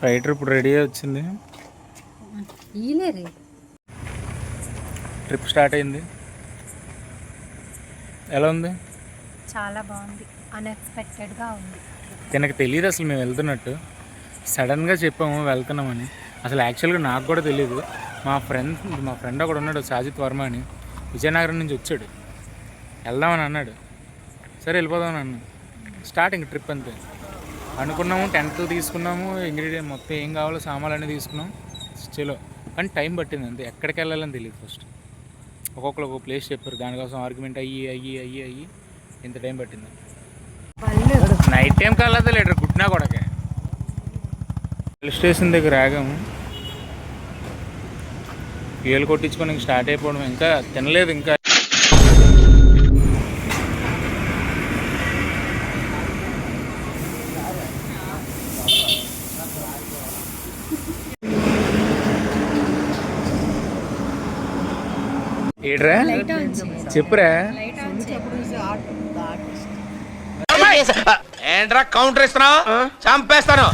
Fighter ఇప్పుడు ready వచ్చింది. Trip start అయింది. ఎలా ఉంది? చాలా బాగుంది. అన్ఎక్స్పెక్టెడ్గా ఉంది. తనకు తెలియదు అసలు మేము వెళ్తున్నట్టు. సడన్గా చెప్పాము వెళ్తున్నామని. అసలు యాక్చువల్గా నాకు కూడా తెలియదు. మా ఫ్రెండ్ ఒకడు ఉన్నాడు, సాజిత్ వర్మ అని, విజయనగరం నుంచి వచ్చాడు. వెళ్దామని అన్నాడు. సరే వెళ్ళిపోదామని అన్నాడు. స్టార్టింగ్ ట్రిప్ అంతే. అనుకున్నాము, టెంట్లు తీసుకున్నాము, ఇంగ్రీడియంట్ మొత్తం ఏం కావాలో సామాన్లు తీసుకున్నాం. చలో, కానీ టైం పట్టింది అంతే. ఎక్కడికి వెళ్ళాలని తెలియదు. ఫస్ట్ ఒక్కొక్కరు ఒక్కొక్క ప్లేస్ చెప్పారు. దానికోసం ఆర్గ్యుమెంట్ అయ్యి ఇంత టైం పట్టింది. నైట్ టైం కలదా లేటర్ గుడ్నా కొడకే. హిల్ స్టేషన్ దగ్గర ఆగాము. ఫ్యూయల్ కొట్టించుకొని స్టార్ట్ అయిపోవడం. ఇంకా తినలేదు. ఇంకా ఏడ్రా చెప్పురా. ఏంట్రా కౌంటర్ ఇస్తున్నావు? చంపేస్తాను.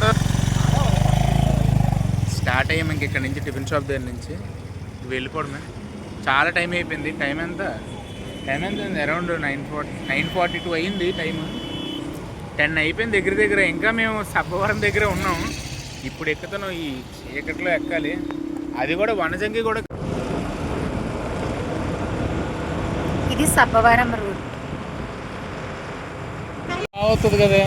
స్టార్ట్ అయ్యాము ఇంక ఇక్కడ నుంచి, టిఫిన్ షాప్ దగ్గర నుంచి వెళ్ళిపోవడమే. చాలా టైం అయిపోయింది. టైం ఎంత అయింది? అరౌండ్ 9:42 అయింది టైము. 10 అయిపోయింది దగ్గర. ఇంకా మేము సబ్బవరం దగ్గర ఉన్నాం. ఇప్పుడు ఎక్కుతాను. ఈ చీకట్లో ఎక్కాలి. అది కూడా వనజంగి కూడా. ఇది సబ్బవరం రూట్ అవుతుంది కదా.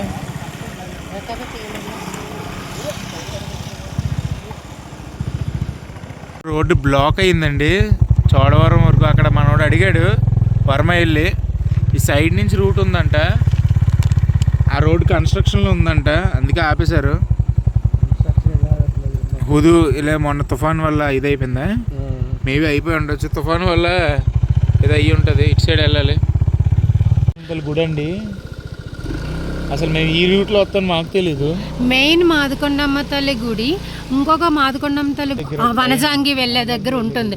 రోడ్డు బ్లాక్ అయ్యిందండి చోడవరం వరకు. అక్కడ మనోడు అడిగాడు వర్మ వెళ్ళి, ఈ సైడ్ నుంచి రూట్ ఉందంట, ఆ రోడ్డు కన్స్ట్రక్షన్లో ఉందంట, అందుకే ఆపేశారు. హుదు ఇలా మొన్న తుఫాన్ వల్ల ఇది అయిపోయిందా? మేబీ అయిపోయి ఉండొచ్చు. తుఫాన్ వల్ల ఇది అయ్యి ఉంటుంది. ఇటు సైడ్ వెళ్ళాలి. గుడి అండి. అసలు మేము ఈ రూట్లో వస్తాం మాకు తెలీదు. మెయిన్ మాదకొండమ్మ తల్లి గుడి, ఇంకొక మాదకొండమ్మ తల్లి వనజాంగి వెళ్ళే దగ్గర ఉంటుంది.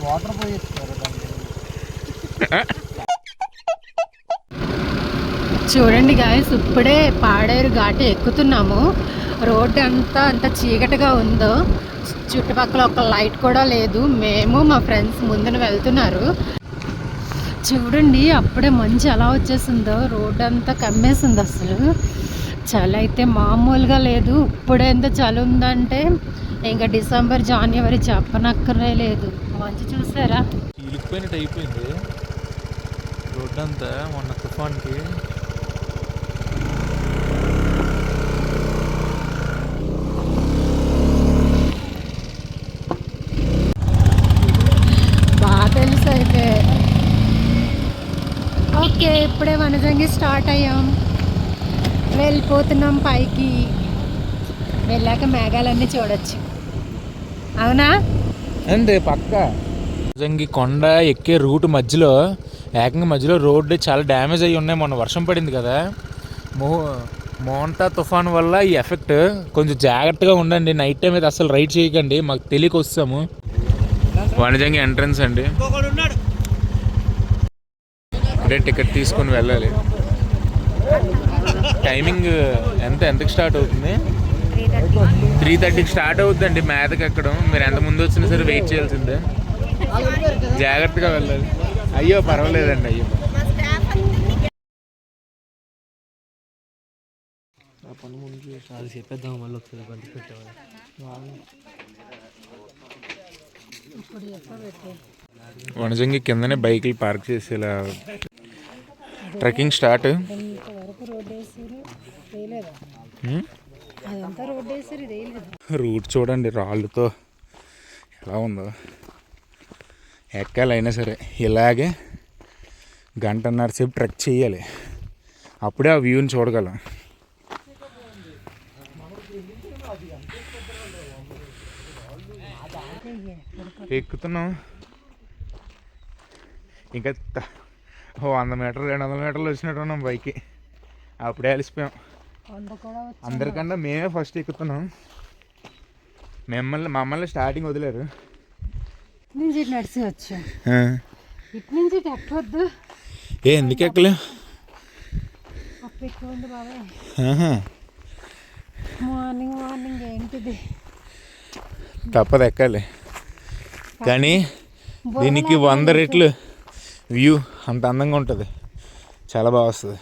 వాటర్ పోయిస్తారు. చూడండి గాయస్, ఇప్పుడే పాడేరు ఘాటి ఎక్కుతున్నాము. రోడ్డు అంత చీకటిగా ఉందో, చుట్టుపక్కల ఒక లైట్ కూడా లేదు. మేము మా ఫ్రెండ్స్ ముందున వెళ్తున్నారు. చూడండి అప్పుడే మంచి ఎలా వచ్చేసిందో. రోడ్డు అంతా కమ్మేసింది. అసలు చలి అయితే మామూలుగా లేదు. ఇప్పుడే ఎంత చలి ఉందంటే ఇంకా డిసెంబర్ జనవరి చెప్పనక్కరే లేదు. మంచి చూసారా, ఇలిపోయినట్టు అయిపోయింది రోడ్డు అంతా మొన్న తుఫాన్కి. బాగా తెలుసు అయితే. ఓకే, ఇప్పుడే వనజంగి స్టార్ట్ అయ్యాం. వెళ్ళిపోతున్నాం పైకి. వెళ్ళాక మేఘాలన్నీ చూడొచ్చు. అవునా? అంతే పక్క. వనజంగి కొండ ఎక్కే రూట్ మధ్యలో ఏకంగా మధ్యలో రోడ్డు చాలా డ్యామేజ్ అయ్యి ఉన్నాయి. మొన్న వర్షం పడింది కదా, మోంటా తుఫాన్ వల్ల ఈ ఎఫెక్ట్. కొంచెం జాగ్రత్తగా ఉండండి. నైట్ టైం అయితే అసలు రైడ్ చేయకండి. మాకు తెలియక వస్తాము. వనజంగి ఎంట్రన్స్ అండి. అంటే టికెట్ తీసుకొని వెళ్ళాలి. టైమింగ్ ఎంతకి స్టార్ట్ అవుతుంది? 3:30కి స్టార్ట్ అవుతుందండి మేతకి ఎక్కడం. మీరు ఎంత ముందు వచ్చినా సరే వెయిట్ చేయాల్సిందే. జాగ్రత్తగా వెళ్ళాలి. అయ్యో పర్వాలేదండి. అయ్యో అది చెప్పేద్దాం మళ్ళీ ఒకసారి బండి పెట్టేవాళ్ళు. వనజంగి కిందనే బైకులు పార్క్ చేసేలా ట్రెక్కింగ్ స్టార్ట్. రూట్ చూడండి రాళ్ళతో ఎలా ఉందో. ఎక్కాలైనా సరే ఇలాగే 1.5 సేపు ట్రెక్ చేయాలి. అప్పుడే ఆ వ్యూని చూడగలం. ఎక్కుతున్నాం. ఇంకా 100 మీటర్లు 200 మీటర్లు వచ్చినట్టు ఉన్నాం పైకి. అప్పుడే అలిసిపోయాం. అందరికన్నా మేమే ఫస్ట్ ఎక్కుతున్నాం. మమ్మల్ని స్టార్టింగ్ వదిలేరు. నుంచి నడిచి వచ్చా, ఇటు నుంచి ఎక్కవద్దు. ఎందుకు ఎక్కలే? అప్పుడు ఎక్కువ ఉంది బాబాయ్. మార్నింగ్ ఏంటిది, తప్పదు ఎక్కాలి. కానీ దీనికి 100 రెట్లు వ్యూ అంత అందంగా ఉంటుంది. చాలా బాగా వస్తుంది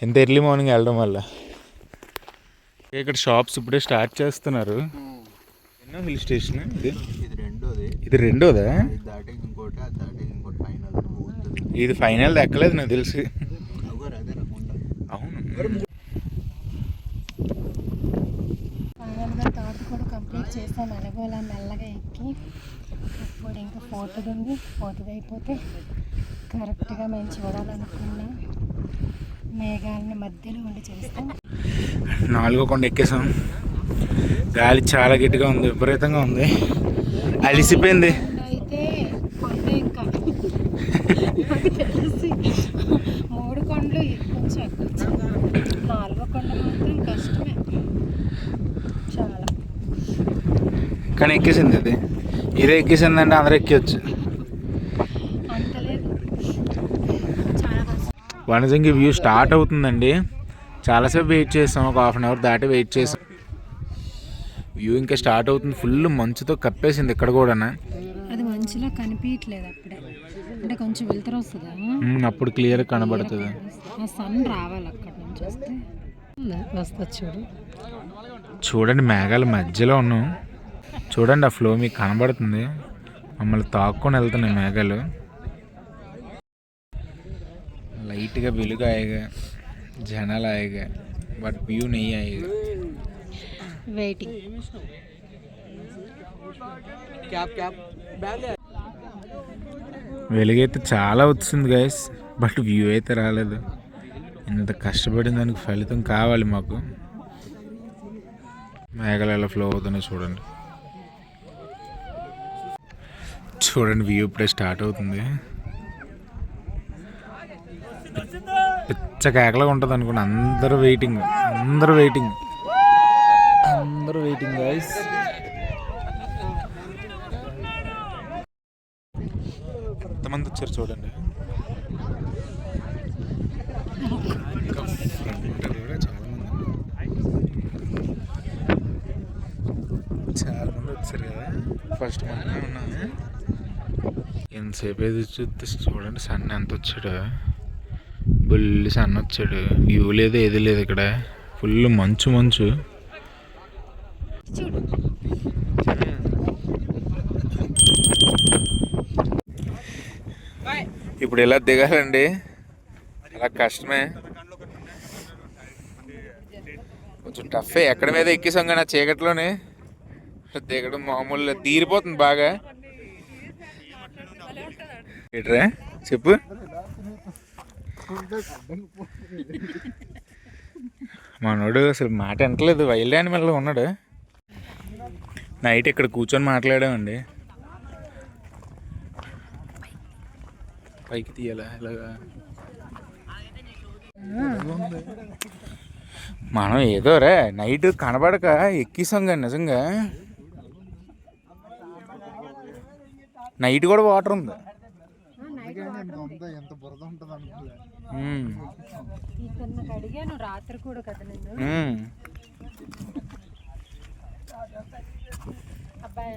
ఎంత ఎర్లీ మార్నింగ్ వెళ్ళడం వల్ల. ఇక్కడ షాప్స్ ఇప్పుడే స్టార్ట్ చేస్తున్నారు. ఎన్నో హిల్ స్టేషన్ ఇది రెండోదా? ఇది ఫైనల్ ఎక్కలేదు నాకు తెలిసి. అవును, ఫైనల్గా థర్డ్ కూడా కంప్లీట్ చేసాను. అనుకోలే మెల్లగా ఎక్కి. ఇప్పుడు ఇంకా ఫోర్త్ ఉంది. ఫోర్త్ అయిపోతే కరెక్ట్గా మేము చూడాలనుకున్న మేఘాలని మధ్యలో ఉండి చేస్తాం. 4వ కొండ ఎక్కేసాం. గాలి చాలా గట్టిగా ఉంది, విపరీతంగా ఉంది. అలిసిపోయింది. అయితే కొండ ఇంకా నాకు తెలిసి 3 కొండలు కొంచెం ఎక్కొచ్చు. 4వ కొండ మాత్రం కష్టమే చాలా. కానీ ఎక్కేసింది అది. ఇదే ఎక్కేసిందంటే అందరూ ఎక్కేయచ్చు. అంత లేదు, చాలా కష్టం. వనజంగి వ్యూ స్టార్ట్ అవుతుందండి. చాలాసేపు వెయిట్ చేస్తాం, ఒక 1/2 అవర్ దాటి వెయిట్ చేసాం. వ్యూ ఇంకా స్టార్ట్ అవుతుంది. ఫుల్ మంచుతో కప్పేసింది ఇక్కడ కూడా. అది మంచులో కనిపించట్లేదు అప్పుడే, అంటే కొంచెం వెళ్తారు వస్తుందా, అప్పుడు క్లియర్ కనబడుతుంది. ఆ సన్ రావాలి అక్కడ నుంచి వస్తే వస్తా. చూడండి మేఘాల మధ్యలో ఉన్నాం. చూడండి ఆ ఫ్లో మీకు కనబడుతుంది. మమ్మల్ని తాక్కొని వెళ్తున్నాయి మేఘాలు. లైట్గా వెలుగు ఆయేగా, జనాలు ఆయేగా, బట్ వ్యూ నెయ్యి ఆయేగా. వెయిటింగ్. వెలుగైతే చాలా వచ్చింది గైస్, బట్ వ్యూ అయితే రాలేదు. ఇంత కష్టపడిన దానికి ఫలితం కావాలి మాకు. మేఘాలు ఎలా ఫ్లో అవుతున్నాయి చూడండి. చూడండి వ్యూ ఇప్పుడే స్టార్ట్ అవుతుంది. పిచ్చ కేకలాగా ఉంటుంది అనుకోండి. అందరూ వెయిటింగ్ గైస్. ఎంతమంది వచ్చారు చూడండి. ఇంకా ఫ్రంట్ కూడా చాలా మంది వచ్చారు కదా. ఫస్ట్ మనమే ఉన్నాము. ఎంతసేపు ఏది చూస్తే చూడండి సన్ ఎంత వచ్చాడు. బుల్లి సన్ వచ్చాడు. వ్యూ లేదు, ఏది లేదు ఇక్కడ. ఫుల్ మంచు. ఇప్పుడు ఎలా దిగాలండి, అలా కష్టమే, కొంచెం టఫే. ఎక్కడ మీద ఎక్కేసాం కానీ ఆ చీకట్లోనే దిగడం మామూలు తీరిపోతుంది బాగా. ఏంట్రా చెప్పు. మనోడు అసలు మాట వింటలేదు, వైల్డ్ యానిమల్గా ఉన్నాడు. నైట్ ఇక్కడ కూర్చొని మాట్లాడామండి. పైకి తీయాలా ఇలాగా? మనం ఏదో రే నైట్ కనబడక ఎక్కిసాం కానీ నిజంగా నైట్ కూడా వాటర్ ఉంది. అడిగాను రాత్రి కూడా కదా నేను. అబ్బాయి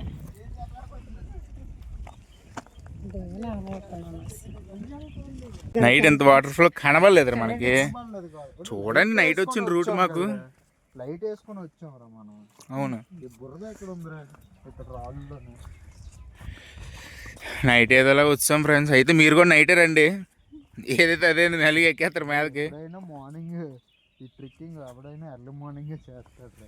నైట్ ఎంత వాటర్ ఫ్లో కనబడలేదు మనకి. చూడండి నైట్ వచ్చిన రూట్ మాకు లైట్ వేసుకొని వచ్చాం రా మనం. అవును, బురద ఎక్కడ ఉందిరా ఇక్కడ రాళ్ళలోనే. నైట్ ఏదోలా వచ్చాం ఫ్రెండ్స్. అయితే మీరు కూడా నైటే రండి, ఏదైతే అదే మెల్లిగా ఎక్కేస్తారు మీదకి. మార్నింగ్ ఈ ట్రెక్కింగ్ ఎవడైనా ఎర్లీ మార్నింగే చేస్తాడు.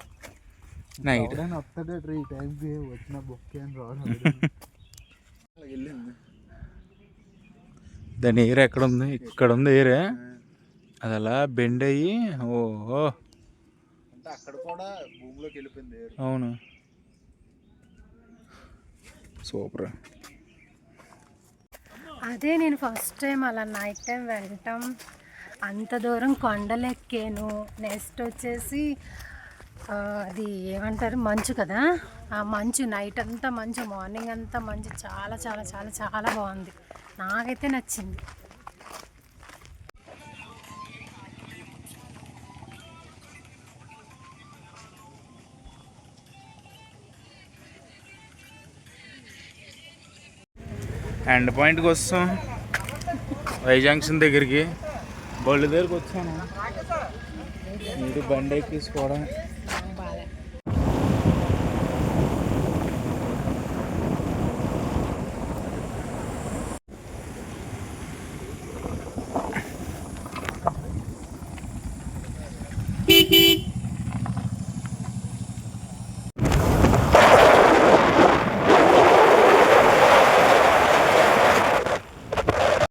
నైట్ వస్తాడే ఈ టైంకి వచ్చిన బొక్కే అని రావాలి. దాని ఏరియా ఎక్కడ ఉంది? ఇక్కడ ఉంది ఏరియా. అది అలా బెండ్ అయ్యి ఓహో అంటే అక్కడ కూడా భూమిలోకి వెళ్ళిపోయింది. అవును, సూపర్. అదే నేను ఫస్ట్ టైం అలా నైట్ టైం వెళ్ళటం, అంత దూరం కొండలు ఎక్కాను. నెక్స్ట్ వచ్చేసి అది ఏమంటారు మంచు కదా, ఆ మంచు నైట్ అంతా మంచు, మార్నింగ్ అంతా మంచు. చాలా చాలా చాలా చాలా బాగుంది, నాకైతే నచ్చింది. ఎండ్ పాయింట్కి వస్తాం, వై జంక్షన్ దగ్గరికి. బళ్ళు దగ్గరికి వచ్చాను, మీరు బండి ఎక్కేసుకోవడం.